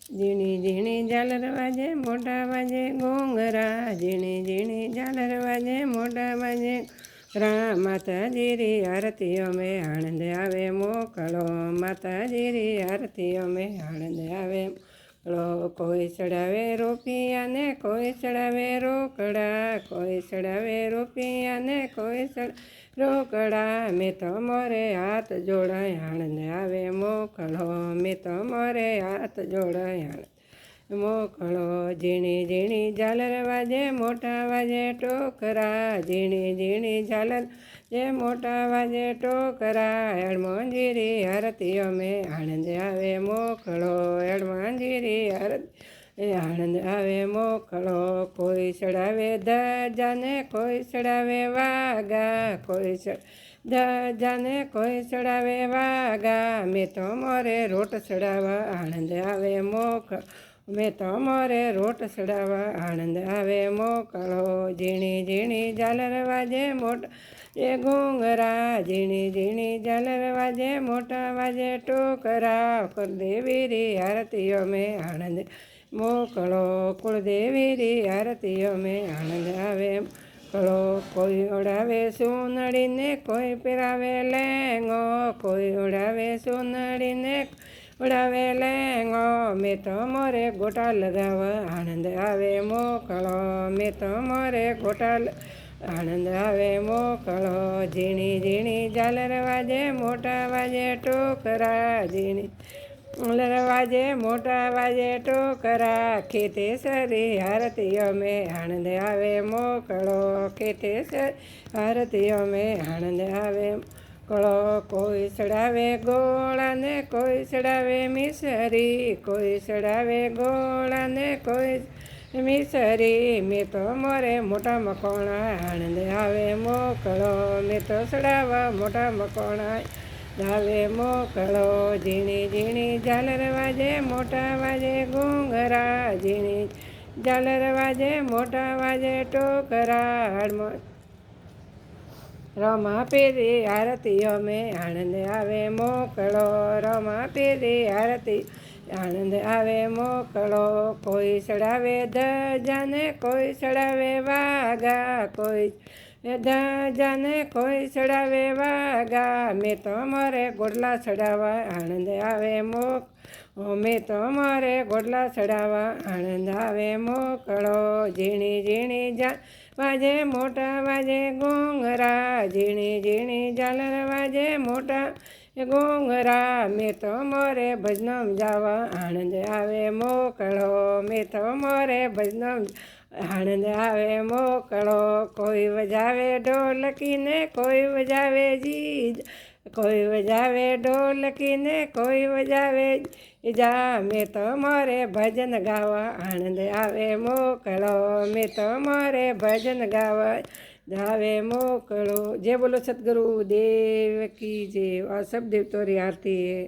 ઝીણી ઝીણી ઝાલર વાજે મોટા વાજે ઘૂંઘરા, ઝીણી ઝીણી ઝાલર વાજે મોટા વાજે માતાજી રી આરતી અમે આણંદ આવે મોકળો, માતાજી રી આરતી અમે આણંદ આવે મોકળો. કોઈ ચડાવે રૂપિયા ને કોઈ ચડાવે રોકડા, કોઈ ચડાવે રૂપિયા ને કોઈ રોકડા. મેં તો મોરે હાથ જોડાય આણંદ આવે મોકળો, મેં તો મોરે હાથ જોડાય આણંદ મોકળો. ઝીણી ઝીણી ઝાલર વાજે મોટા વાજે ટોકરા, ઝીણી ઝીણી ઝાલર જે મોટા વાજે ટોકરા. એડમાંજીરી આરતી અમે આણંદ આવે મોકળો, એડમાંજીરી આરતી આણંદ આવે મોકળો. કોઈ ચડાવે ધજાને કોઈ ચડાવે વાગા, કોઈ ધજાને કોઈ ચડાવે વાગા. મેં તો મોરે રોટ ચડાવવા આણંદ આવે મોકળો, મેં તો મોરે રોટ ચડાવવા આણંદ આવે મોકળો. ઝીણી ઝીણી ઝાલર વાજે મોટા એ ઘૂંઘરા, ઝીણી ઝીણી ઝાલર વાજે મોટા વાજે ટોકરા. કુળદેવી રી આરતી અમે આણંદ મોકળો, કુળદેવી રી આરતી અમે આણંદ આવે મોકળો. કોઈ ઓઢાવે સુનડીને કોઈ પહેરાવે લેંગો, કોઈ ઓઢાવે સુનડીને ઓઢાવે લેંગો. મેં તો મોરે ગોટા લગાવવા આણંદ આવે મોકળો, મેં તો મોરે ગોટા આણંદ આવે મોકળો. ઝીણી ઝીણી ઝાલર વાજે મોટા વાજે ટોકરા, ઝીણી ઝાલર વાજે મોટા વાજે ટોકરા. ખેતેસરી આરતી અમે આણંદ આવે મોકળો, ખેતેસરી આરતી અમે આણંદ આવે મોકળો. કોઈ ચડાવે ગોળા ને કોઈ ચડાવે મિસરી, કોઈ ચડાવે ગોળા ને કોઈ મિસરી. મેં તો મોરે મોટા મકોણા આણંદ આવે મોકળો, મેં તો ચડાવવા મોટા મકોણા આવે મોકળો. ઝીણી ઝીણી ઝાલર વાજે મોટા વાજે ઘૂંઘરા, ઝીણી ઝાલર વાજે મોટા વાજે ટોકરા. રમા પીરી આરતી અમે આણંદ આવે મોકળો, રમા પીરી આરતી આણંદ આવે મોકળો. કોઈ ચડાવે ધજાને કોઈ ચડાવે વાગા, કોઈ ધજાને કોઈ ચડાવે વાગા. મેં તો મોરે ગોડલા ચડાવવા આણંદ આવે મોકળો, મેં તો મોરે ગોડલા ચડાવવા આણંદ આવે મોકળો. ઝીણી ઝીણી વાજે મોટા વાજે ઘૂંઘરા, ઝીણી ઝીણી ઝાલર વાજે મોટા ઘૂંઘરા. મેં તો મોરે ભજનમ જાવા આણંદ આવે મોકળો, મેં તો મોરે ભજનમ આણંદ આવે મોકળો. કોઈ વજાવે ઢોલકીને કોઈ વજાવે જીજ, કોઈ વજાવે ઢોલકીને કોઈ વજાવે જા. મેં તો મોરે ભજન ગાવા આણંદ આવે મોકળો, મેં તો મોરે ભજન ગાવા આવે મોકળો. જય બોલો સદગુરુ દેવ કી જય. આ સબ દેવતોરી આરતી है।